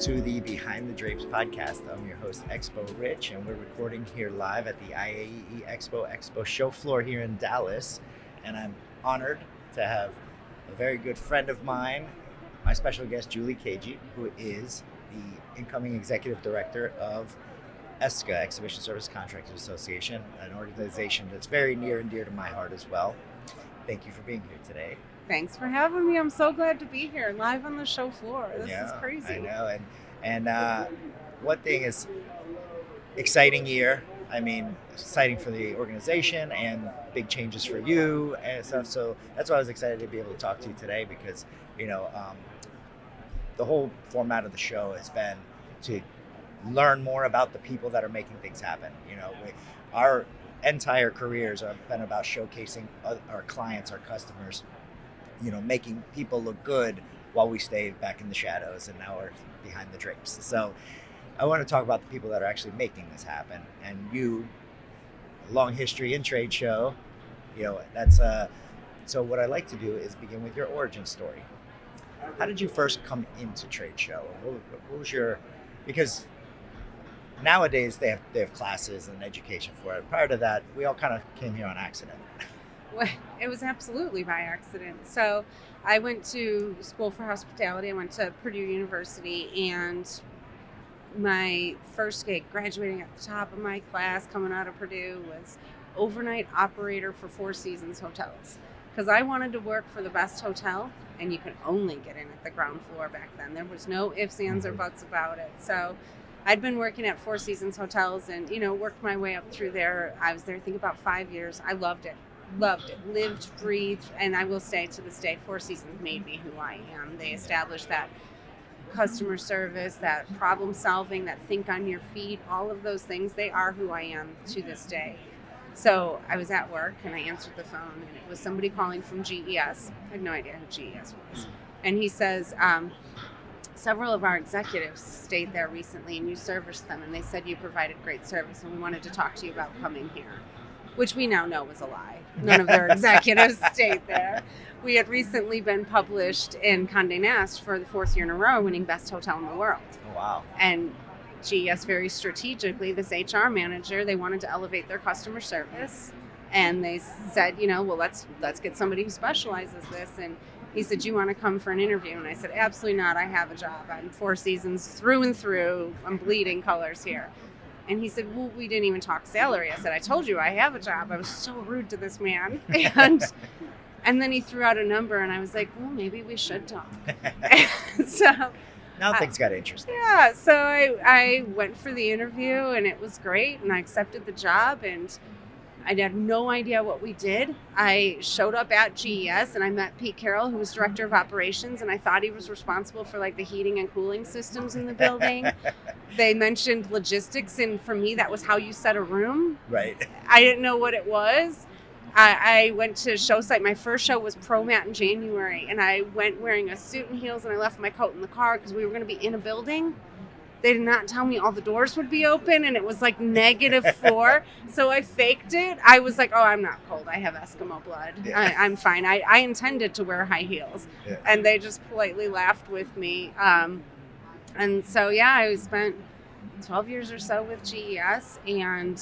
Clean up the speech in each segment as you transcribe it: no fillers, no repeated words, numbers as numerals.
to the Behind the Drapes podcast. I'm your host, Expo Rich, and we're recording here live at the IAEE EXPO EXPO show floor here in Dallas. And I'm honored to have a very good friend of mine, my special guest, Julie Kagy, who is the incoming executive director of ESCA, Exhibition Service Contractors Association, an organization that's very near and dear to my heart as well. Thank you for being here today. Thanks for having me. I'm so glad to be here live on the show floor. This is crazy. I know. And one thing is exciting year. I mean, exciting for the organization and big changes for you and stuff. So that's why I was excited to be able to talk to you today because, the whole format of the show has been to learn more about the people that are making things happen. Our entire careers have been about showcasing our clients, our customers, making people look good while we stay back in the shadows, and now we're behind the drapes. So I want to talk about the people that are actually making this happen. And you, long history in trade show, so what I like to do is begin with your origin story. How did you first come into trade show? What was your, because nowadays they have classes and education for it. Prior to that, we all kind of came here on accident. Well, it was absolutely by accident. So I went to school for hospitality. I went to Purdue University, and my first gig, graduating at the top of my class, coming out of Purdue, was overnight operator for Four Seasons hotels. Because I wanted to work for the best hotel, and you could only get in at the ground floor back then. There was no ifs, ands, or buts about it. So I'd been working at Four Seasons hotels and, worked my way up through there. I was there, I think, about 5 years. I loved it, lived, breathed. And I will say to this day, Four Seasons made me who I am. They established that customer service, that problem solving, that think on your feet, all of those things. They are who I am to this day. So I was at work and I answered the phone, and it was somebody calling from GES. I had no idea who GES was. And he says, several of our executives stayed there recently and you serviced them, and they said you provided great service and we wanted to talk to you about coming here, which we now know was a lie. None of their executives stayed there. We had recently been published in Condé Nast for the 4th year in a row, winning Best Hotel in the World. Oh, wow. And GES very strategically, this HR manager, they wanted to elevate their customer service. And they said, well, let's get somebody who specializes this. And he said, you want to come for an interview? And I said, absolutely not. I have a job. I'm Four Seasons through and through. I'm bleeding colors here. And he said, well, we didn't even talk salary. I said, I told you I have a job. I was so rude to this man. And then he threw out a number, and I was like, well, maybe we should talk. So now things got interesting. Yeah, so I went for the interview, and it was great, and I accepted the job, and I had no idea what we did. I showed up at GES, and I met Pete Carroll, who was director of operations, and I thought he was responsible for the heating and cooling systems in the building. They mentioned logistics, and for me, that was how you set a room. Right. I didn't know what it was. I went to show site. My first show was ProMat in January, and I went wearing a suit and heels, and I left my coat in the car because we were going to be in a building. They did not tell me all the doors would be open, and it was -4. So I faked it. I was like, oh, I'm not cold. I have Eskimo blood. Yeah. I'm fine. I intended to wear high heels. Yeah. And they just politely laughed with me. And so, I spent 12 years or so with GES, and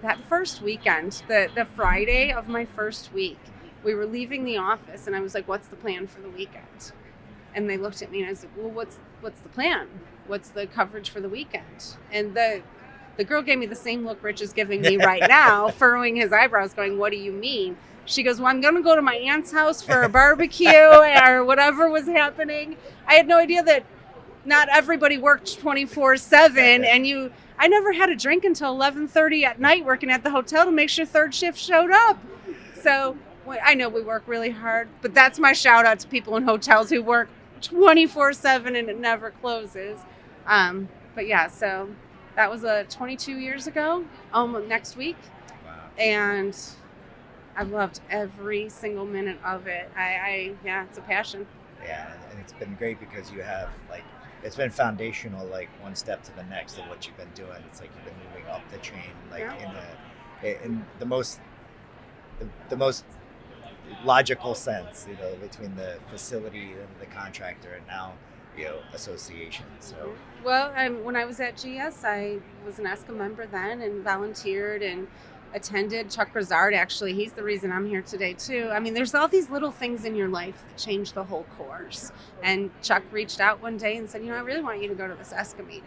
that first weekend, the Friday of my first week, we were leaving the office, and I was like, what's the plan for the weekend? And they looked at me, and I was like, well, what's the plan? What's the coverage for the weekend? And the girl gave me the same look Rich is giving me right now, furrowing his eyebrows, going, what do you mean? She goes, well, I'm going to go to my aunt's house for a barbecue or whatever was happening. I had no idea that not everybody worked 24/7, and I never had a drink until 11:30 at night working at the hotel to make sure third shift showed up. So I know we work really hard, but that's my shout out to people in hotels who work 24/7 and it never closes. But yeah, so that was 22 years ago, next week. Wow. And I've loved every single minute of it. It's a passion. Yeah, and it's been great because you have it's been foundational, one step to the next of what you've been doing. It's like you've been moving up the chain, in the most logical sense, between the facility and the contractor, and now association. So Well, when I was at GS, I was an ESCA member then and volunteered and attended. Chuck Grizzard, actually, he's the reason I'm here today, too. I mean, there's all these little things in your life that change the whole course. And Chuck reached out one day and said, I really want you to go to this ESCA meeting.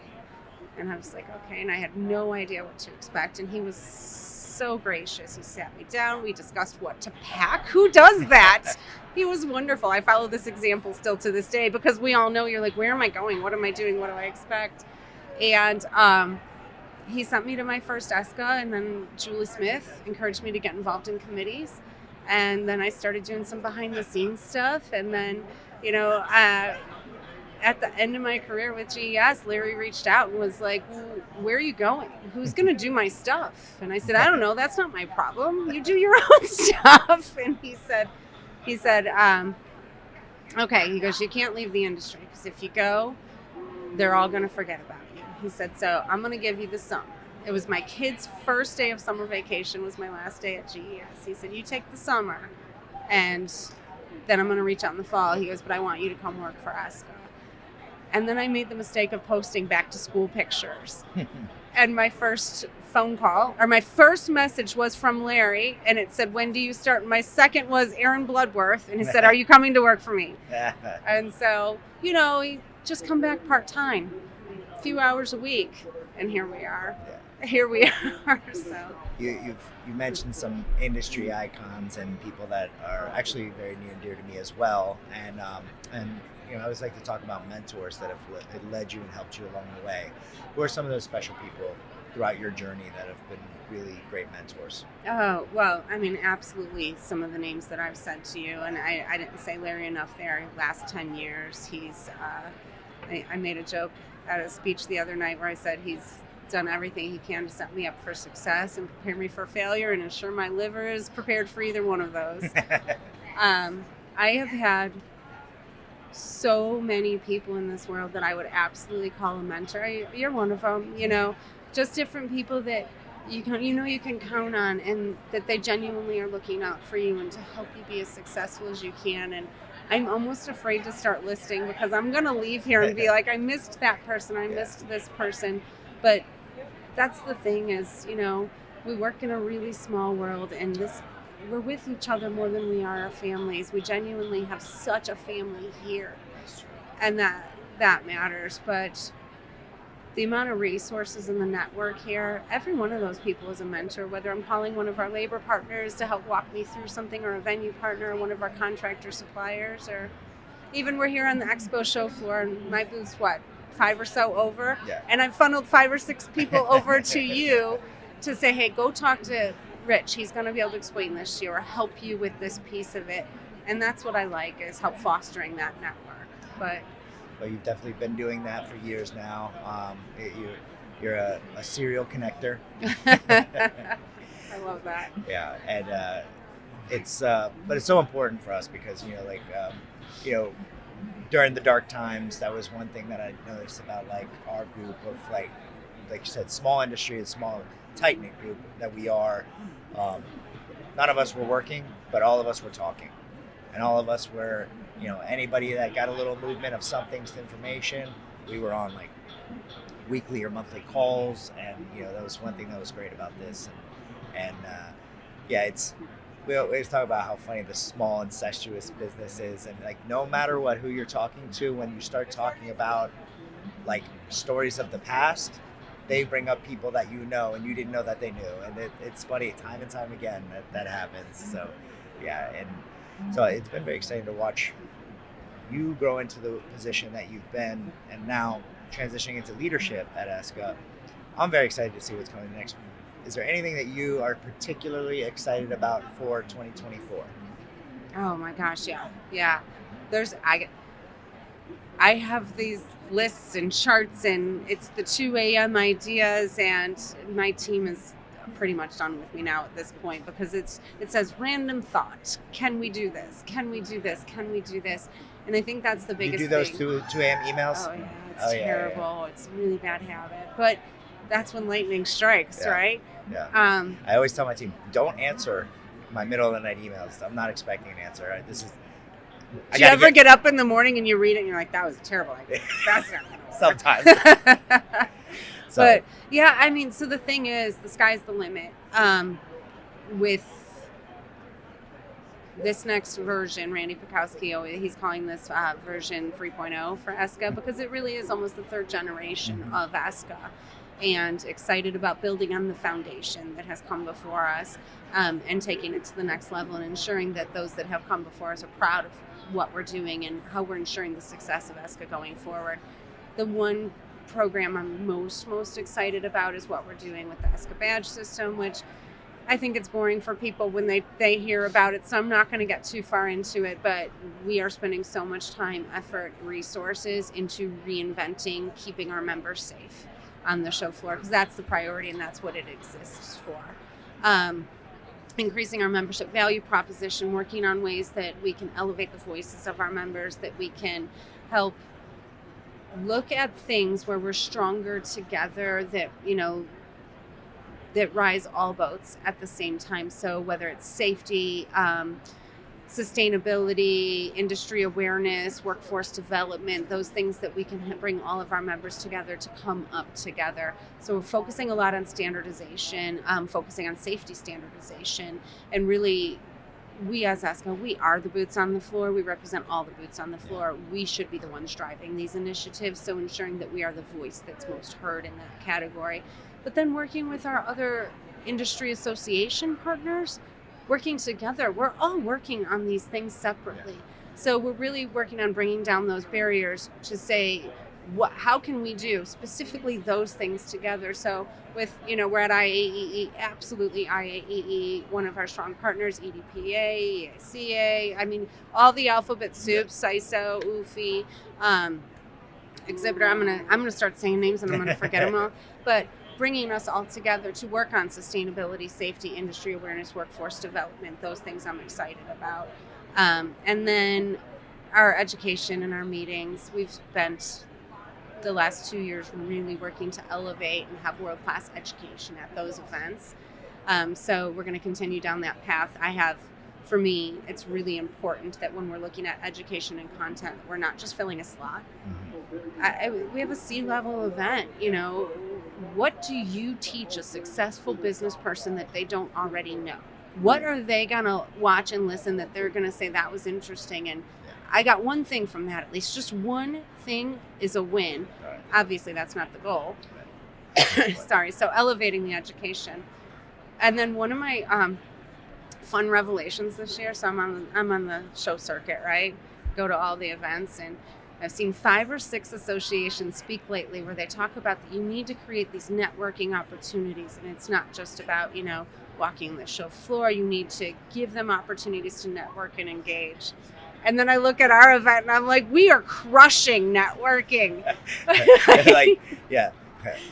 And I was like, okay. And I had no idea what to expect. And he was so gracious. He sat me down. We discussed what to pack. Who does that? He was wonderful. I follow this example still to this day because we all know you're like, where am I going? What am I doing? What do I expect? And he sent me to my first ESCA, and then Julie Smith encouraged me to get involved in committees. And then I started doing some behind the scenes stuff. And then, at the end of my career with GES, Larry reached out and was like, where are you going? Who's going to do my stuff? And I said, I don't know. That's not my problem. You do your own stuff. And he said, okay. He goes, you can't leave the industry because if you go, they're all going to forget about you. He said, so I'm going to give you the summer. It was my kid's first day of summer vacation was my last day at GES. He said, you take the summer and then I'm going to reach out in the fall. He goes, but I want you to come work for ESCA. And then I made the mistake of posting back to school pictures. And my first phone call, or my first message was from Larry, and it said, when do you start? My second was Aaron Bloodworth, and he said, are you coming to work for me? And so, he just come back part-time, a few hours a week, and here we are. Here we are. So you mentioned some industry icons and people that are actually very near and dear to me as well, and I always like to talk about mentors that have led you and helped you along the way. Who are some of those special people throughout your journey that have been really great mentors? Oh, well, absolutely some of the names that I've said to you, and I didn't say Larry enough there. Last 10 years, he's, I made a joke at a speech the other night where I said he's done everything he can to set me up for success and prepare me for failure and ensure my liver is prepared for either one of those. I have had so many people in this world that I would absolutely call a mentor. You're one of them, just different people that you can count on, and that they genuinely are looking out for you and to help you be as successful as you can. And I'm almost afraid to start listing because I'm going to leave here and be like, I missed that person, I missed this person. But that's the thing is, we work in a really small world, and we're with each other more than we are our families. We genuinely have such a family here, and that matters. But the amount of resources in the network here, every one of those people is a mentor, whether I'm calling one of our labor partners to help walk me through something, or a venue partner, or one of our contractor suppliers, or even we're here on the expo show floor, and my booth's 5 or so over, and I've funneled 5 or 6 people over to you to say, hey, go talk to Rich. He's going to be able to explain this to you or help you with this piece of it. And that's what I like, is help fostering that network. But well, you've definitely been doing that for years now. You're a serial connector. I love that. Yeah, and but it's so important for us because during the dark times, that was one thing that I noticed about our group of like you said, small industry, a small tight-knit group that we are. None of us were working, but all of us were talking, and all of us were, anybody that got a little movement of something's information, we were on weekly or monthly calls, and that was one thing that was great about this, and we always talk about how funny the small incestuous business is, and no matter who you're talking to, when you start talking about stories of the past, they bring up people that and you didn't know that they knew, and it's funny time and time again that happens. So so it's been very exciting to watch you grow into the position that you've been, and now transitioning into leadership at ESCA. I'm very excited to see what's coming next. Is there anything that you are particularly excited about for 2024? Oh my gosh, yeah. I have these lists and charts, and it's the 2 a.m. ideas, and my team is pretty much done with me now at this point because it says random thought. Can we do this? Can we do this? Can we do this? And I think that's the biggest thing. You do those 2 a.m. emails? Oh yeah, it's terrible. Yeah. It's a really bad habit. But that's when lightning strikes, right? Yeah. I always tell my team, don't answer my middle of the night emails. I'm not expecting an answer. Right? Do you ever get up in the morning and you read it and you're like, that was a terrible idea. That's not gonna work. Sometimes. But yeah, I mean, so the thing is, the sky's the limit. With this next version, Randy Pikowski, he's calling this version 3.0 for ESCA, because it really is almost the third generation of ESCA, and excited about building on the foundation that has come before us, and taking it to the next level, and ensuring that those that have come before us are proud of what we're doing and how we're ensuring the success of ESCA going forward. The one program I'm most excited about is what we're doing with the ESCA badge system, which I think it's boring for people when they hear about it, so I'm not going to get too far into it, but we are spending so much time, effort, resources into reinventing, keeping our members safe on the show floor, because that's the priority and that's what it exists for. Increasing our membership value proposition, working on ways that we can elevate the voices of our members, that we can help look at things where we're stronger together, that, you know, that rise all boats at the same time. So whether it's safety, sustainability, industry awareness, workforce development, those things that we can bring all of our members together to come up together. So we're focusing a lot on standardization, focusing on safety standardization, and really, we as ESCA, we are the boots on the floor. We represent all the boots on the floor. We should be the ones driving these initiatives, so ensuring that we are the voice that's most heard in that category. But then working with our other industry association partners, working together. We're all working on these things separately. So we're really working on bringing down those barriers to say, how can we do specifically those things together? So with, you know, we're at IAEE, absolutely IAEE, one of our strong partners, EDPA, ESCA, I mean, all the alphabet soup, CISO, UFI, exhibitor. I'm gonna start saying names and I'm gonna forget them all. But bringing us all together to work on sustainability, safety, industry awareness, workforce development, those things I'm excited about. And then our education and our meetings, we've spent the last 2 years really working to elevate and have world-class education at those events. So we're going to continue down that path. For me, it's really important that when we're looking at education and content, we're not just filling a slot. We have a C-level event, you know. What do you teach a successful business person that they don't already know? What are they going to watch and listen that they're going to say that was interesting? And I got one thing from that, at least just one thing is a win. Right. Obviously, that's not the goal. Right. Sorry. So elevating the education. And then one of my fun revelations this year. So I'm on the show circuit, right? Go to all the events, and I've seen 5 or 6 associations speak lately where they talk about that you need to create these networking opportunities, and it's not just about, you know, walking the show floor. You need to give them opportunities to network and engage. And then I look at our event and I'm like, we are crushing networking. Like, yeah.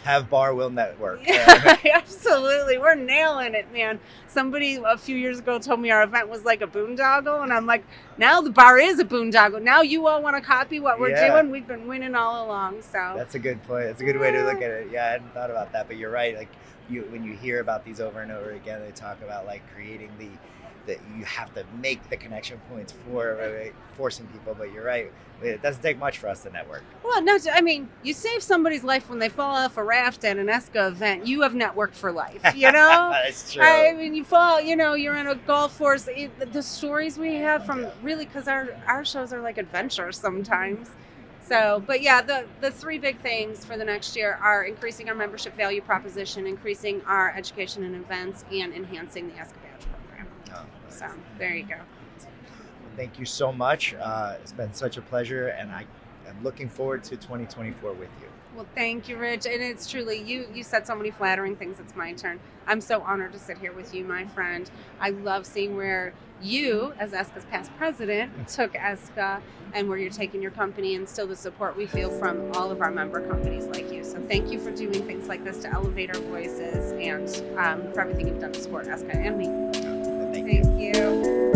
Have bar, will network. Yeah, absolutely. We're nailing it, man. Somebody a few years ago told me our event was like a boondoggle, and I'm like, now the bar is a boondoggle. Now you all want to copy what we're doing. We've been winning all along. So that's a good point. It's a good way to look at it. Yeah, I hadn't thought about that, but you're right. Like when you hear about these over and over again, they talk about like creating that you have to make the connection points for forcing people, but you're right. It doesn't take much for us to network. Well, no, I mean, you save somebody's life when they fall off a raft at an ESCA event. You have networked for life, you know? That's true. I mean, you fall, you know, you're in a golf course. The stories we have from really, because our shows are like adventures sometimes. So, but yeah, the 3 big things for the next year are increasing our membership value proposition, increasing our education and events, and enhancing the ESCA badge program. So there you go. Thank you so much. It's been such a pleasure, and I am looking forward to 2024 with you. Well, thank you, Rich. And it's truly, you said so many flattering things. It's my turn. I'm so honored to sit here with you, my friend. I love seeing where you, as ESCA's past president, took ESCA and where you're taking your company, and still the support we feel from all of our member companies like you. So thank you for doing things like this to elevate our voices, and for everything you've done to support ESCA and me. Thank you.